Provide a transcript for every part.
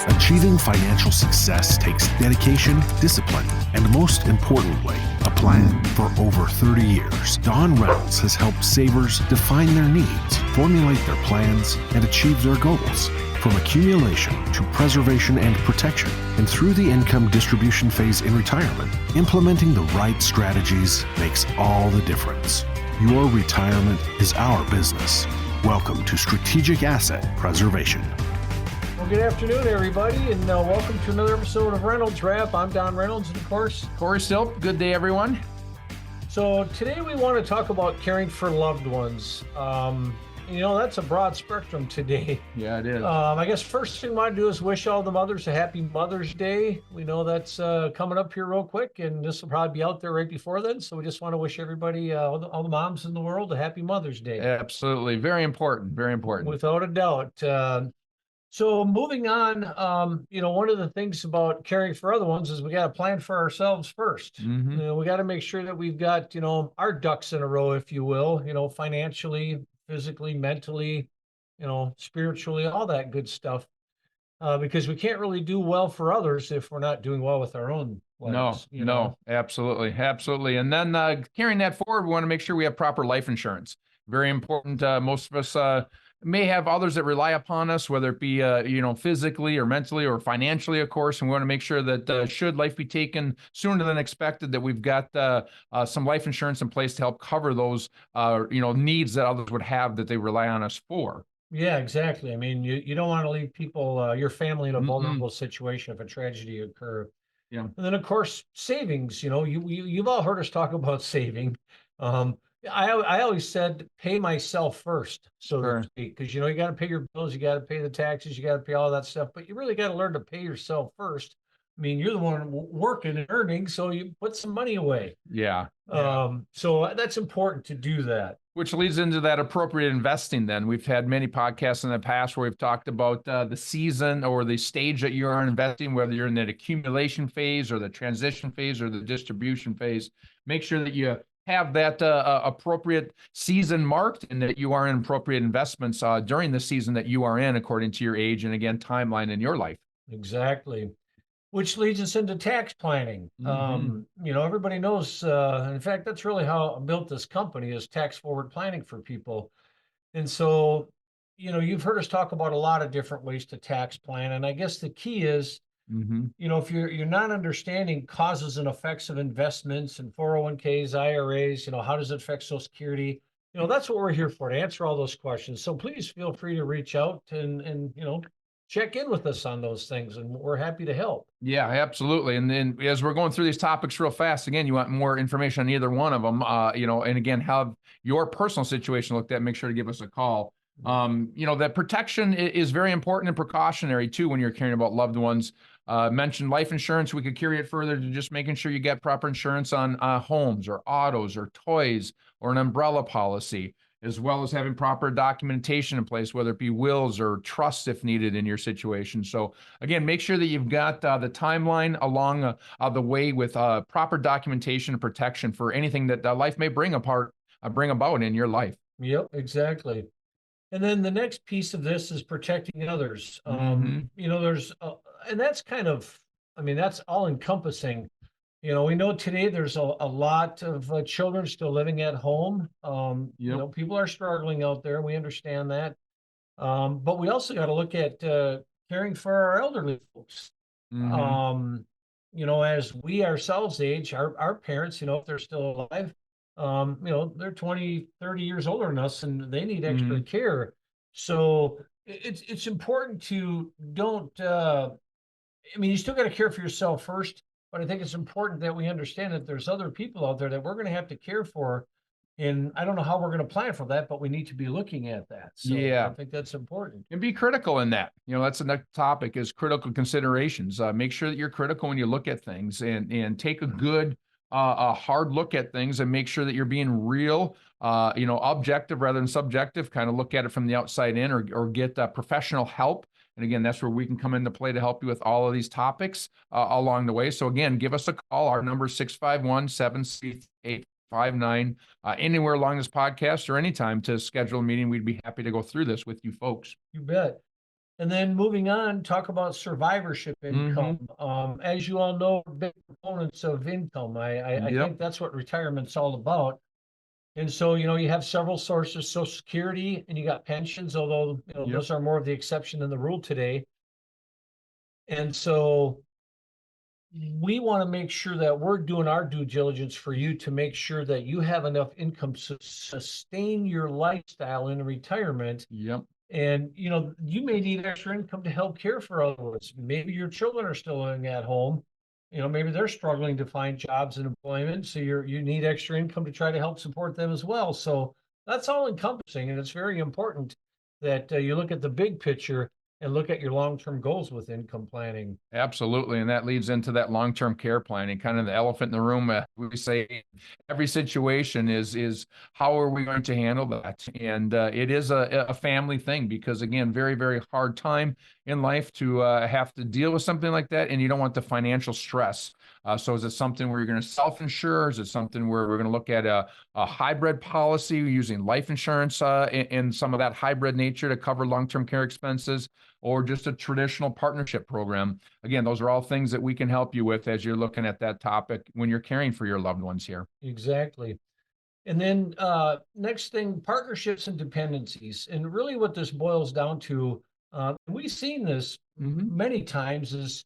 Achieving financial success takes dedication, discipline, and most importantly, a plan. For over 30 years, Don Reynolds has helped savers define their needs, formulate their plans, and achieve their goals. From accumulation to preservation and protection, and through the income distribution phase in retirement, implementing the right strategies makes all the difference. Your retirement is our business. Welcome to Strategic Asset Preservation. Well, good afternoon, everybody, and welcome to another episode of Reynolds Wrap. I'm Don Reynolds, and of course, Corey Silp. Good day, everyone. So today we want to talk about caring for loved ones. That's a broad spectrum today. Yeah, it is. I guess first thing I want to do is wish all the mothers a happy Mother's Day. We know that's coming up here real quick, and this will probably be out there right before then. So we just want to wish everybody, all the moms in the world, a happy Mother's Day. Absolutely. Very important. Very important. Without a doubt. So moving on, one of the things about caring for other ones is we got to plan for ourselves first. Mm-hmm. We got to make sure that we've got, our ducks in a row, if you will, financially, physically, mentally, spiritually, all that good stuff. Because we can't really do well for others if we're not doing well with our own lives. No, absolutely. Absolutely. And then carrying that forward, we want to make sure we have proper life insurance. Very important. Most of us may have others that rely upon us, whether it be, physically or mentally or financially, of course. And we want to make sure that should life be taken sooner than expected, that we've got some life insurance in place to help cover those, needs that others would have that they rely on us for. Yeah, exactly. I mean, you don't want to leave people, your family in a vulnerable situation if a tragedy occurs. Yeah. And then, of course, savings. You've all heard us talk about saving. I always said pay myself first, so to speak, because you got to pay your bills, you got to pay the taxes, you got to pay all that stuff, but you really got to learn to pay yourself first. I mean, you're the one working and earning, so you put some money away. Yeah. So that's important to do that. Which leads into that appropriate investing then. We've had many podcasts in the past where we've talked about the season or the stage that you are investing, whether you're in that accumulation phase or the transition phase or the distribution phase. Make sure that you have that appropriate season marked and that you are in appropriate investments during the season that you are in according to your age and, again, timeline in your life. Exactly. Which leads us into tax planning. Mm-hmm. Everybody knows, in fact, that's really how I built this company, is tax forward planning for people. And so, you've heard us talk about a lot of different ways to tax plan. And I guess the key is, if you're not understanding causes and effects of investments and 401ks, IRAs, how does it affect Social Security? That's what we're here for, to answer all those questions. So please feel free to reach out and check in with us on those things, and we're happy to help. Yeah, absolutely. And then as we're going through these topics real fast, again, you want more information on either one of them, and again, have your personal situation looked at, make sure to give us a call. That protection is very important and precautionary too when you're caring about loved ones. Mentioned life insurance. We could carry it further to just making sure you get proper insurance on homes or autos or toys or an umbrella policy, as well as having proper documentation in place, whether it be wills or trusts if needed in your situation. So again, make sure that you've got the timeline along the way with proper documentation and protection for anything that life may bring about in your life. Yep, exactly. And then the next piece of this is protecting others. There's, and that's kind of, that's all encompassing. We know today there's a lot of children still living at home. People are struggling out there. We understand that. But we also got to look at caring for our elderly folks. As we ourselves age, our parents, if they're still alive, they're 20, 30 years older than us, and they need extra care. So it's important to you still got to care for yourself first, but I think it's important that we understand that there's other people out there that we're going to have to care for. And I don't know how we're going to plan for that, but we need to be looking at that. So yeah, I think that's important. And be critical in that. That's the next topic, is critical considerations. Make sure that you're critical when you look at things, and take a good a hard look at things, and make sure that you're being real, objective rather than subjective. Kind of look at it from the outside in, or get professional help. And again, that's where we can come into play to help you with all of these topics along the way. So again, give us a call. Our number is 651-768-59. Anywhere along this podcast or anytime to schedule a meeting, we'd be happy to go through this with you folks. You bet. And then moving on, talk about survivorship income. As you all know, big components of income. I Yep. think that's what retirement's all about. And so, you have several sources, Social Security, and you got pensions, although, Yep. those are more of the exception than the rule today. And so we want to make sure that we're doing our due diligence for you to make sure that you have enough income to sustain your lifestyle in retirement. Yep. And, you may need extra income to help care for others. Maybe your children are still living at home. Maybe they're struggling to find jobs and employment. So you need extra income to try to help support them as well. So that's all encompassing. And it's very important that you look at the big picture and look at your long-term goals with income planning. Absolutely. And that leads into that long-term care planning, kind of the elephant in the room. We say every situation is how are we going to handle that? And it is a family thing because, again, very, very hard time in life to have to deal with something like that. And you don't want the financial stress. So is it something where you're going to self-insure? Is it something where we're going to look at a hybrid policy using life insurance and some of that hybrid nature to cover long-term care expenses, or just a traditional partnership program? Again, those are all things that we can help you with as you're looking at that topic when you're caring for your loved ones here. Exactly. And then next thing, partnerships and dependencies. And really what this boils down to, we've seen this many times, is,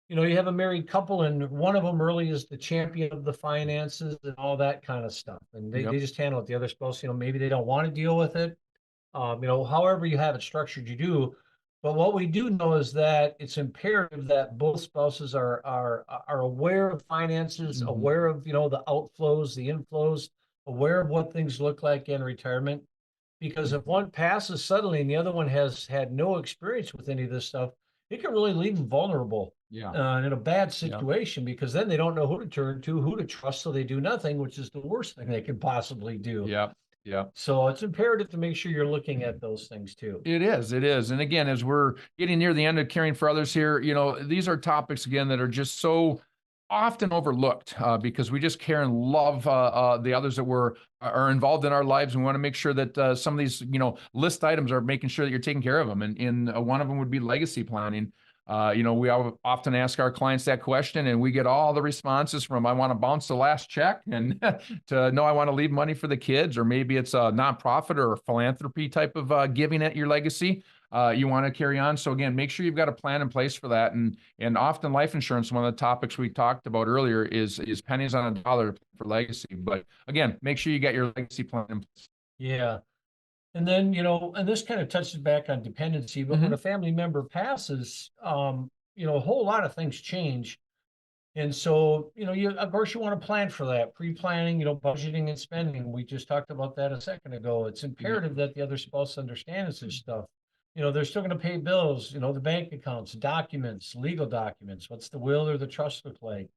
you have a married couple and one of them really is the champion of the finances and all that kind of stuff. And they just handle it. The other spouse, maybe they don't want to deal with it. However you have it structured, you do. But what we do know is that it's imperative that both spouses are aware of finances, aware of, the outflows, the inflows, aware of what things look like in retirement. Because if one passes suddenly and the other one has had no experience with any of this stuff, it can really leave them vulnerable. In a bad situation, because then they don't know who to turn to, who to trust, so they do nothing, which is the worst thing they can possibly do. Yeah. So it's imperative to make sure you're looking at those things too. It is. And again, as we're getting near the end of caring for others here, these are topics, again, that are just so often overlooked because we just care and love the others that are involved in our lives. We want to make sure that some of these, list items are making sure that you're taking care of them. And one of them would be legacy planning. We often ask our clients that question, and we get all the responses from, I want to bounce the last check, and to no, I want to leave money for the kids, or maybe it's a nonprofit or a philanthropy type of giving at your legacy. You want to carry on. So again, make sure you've got a plan in place for that. And often life insurance, one of the topics we talked about earlier, is pennies on a dollar for legacy. But again, make sure you get your legacy plan in place. Yeah. And then, and this kind of touches back on dependency, but when a family member passes, a whole lot of things change. And so, of course you want to plan for that, pre-planning, budgeting and spending. We just talked about that a second ago. It's imperative that the other spouse understands this stuff. They're still going to pay bills, the bank accounts, documents, legal documents. What's the will or the trust look like?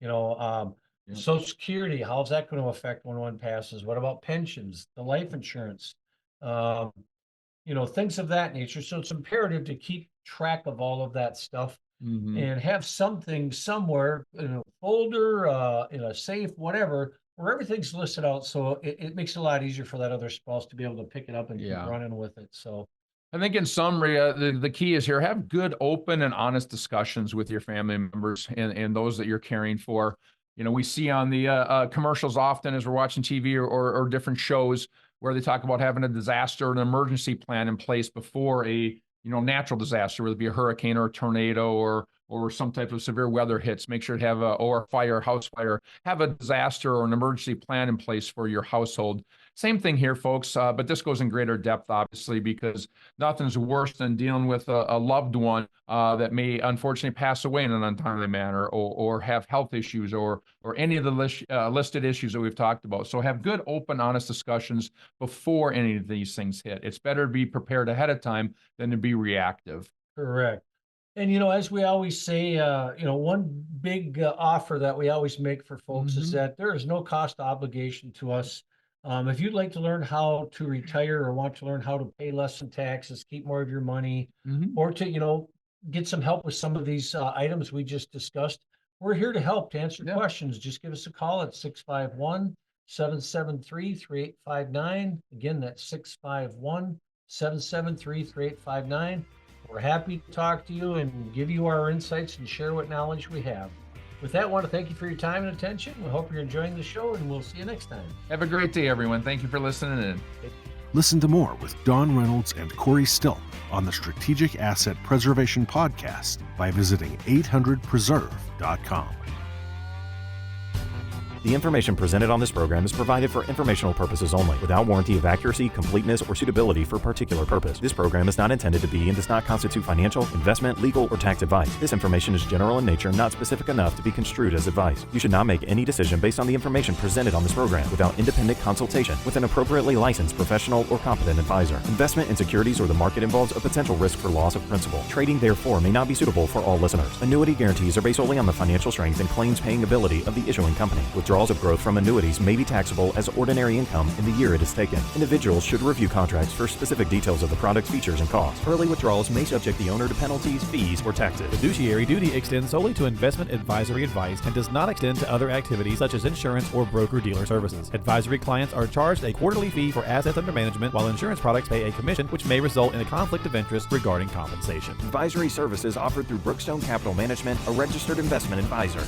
Social Security, how's that going to affect when one passes? What about pensions, the life insurance? Things of that nature. So it's imperative to keep track of all of that stuff and have something somewhere in a folder, in a safe, whatever, where everything's listed out. So it makes it a lot easier for that other spouse to be able to pick it up and keep running with it. So I think in summary, the key is here, have good, open, and honest discussions with your family members and those that you're caring for. We see on the commercials often as we're watching TV or different shows where they talk about having a disaster or an emergency plan in place before a natural disaster, whether it be a hurricane or a tornado or some type of severe weather hits. Make sure to have or a fire, house fire, have a disaster or an emergency plan in place for your household. Same thing here, folks, but this goes in greater depth, obviously, because nothing's worse than dealing with a loved one that may unfortunately pass away in an untimely manner or have health issues or any of the listed issues that we've talked about. So have good, open, honest discussions before any of these things hit. It's better to be prepared ahead of time than to be reactive. correct. And, as we always say, one big offer that we always make for folks is that there is no cost obligation to us. If you'd like to learn how to retire or want to learn how to pay less in taxes, keep more of your money, or to, get some help with some of these items we just discussed, we're here to help, to answer questions. Just give us a call at 651-773-3859. Again, that's 651-773-3859. We're happy to talk to you and give you our insights and share what knowledge we have. With that, I want to thank you for your time and attention. We hope you're enjoying the show, and we'll see you next time. Have a great day, everyone. Thank you for listening in. Listen to more with Don Reynolds and Corey Still on the Strategic Asset Preservation Podcast by visiting 800preserve.com. The information presented on this program is provided for informational purposes only, without warranty of accuracy, completeness, or suitability for a particular purpose. This program is not intended to be and does not constitute financial, investment, legal, or tax advice. This information is general in nature and not specific enough to be construed as advice. You should not make any decision based on the information presented on this program without independent consultation with an appropriately licensed professional or competent advisor. Investment in securities or the market involves a potential risk for loss of principal. Trading, therefore, may not be suitable for all listeners. Annuity guarantees are based solely on the financial strength and claims-paying ability of the issuing company. Withdrawals of growth from annuities may be taxable as ordinary income in the year it is taken. Individuals should review contracts for specific details of the product's features and costs. Early withdrawals may subject the owner to penalties, fees, or taxes. Fiduciary duty extends solely to investment advisory advice and does not extend to other activities such as insurance or broker-dealer services. Advisory clients are charged a quarterly fee for assets under management, while insurance products pay a commission, which may result in a conflict of interest regarding compensation. Advisory services offered through Brookstone Capital Management, a registered investment advisor.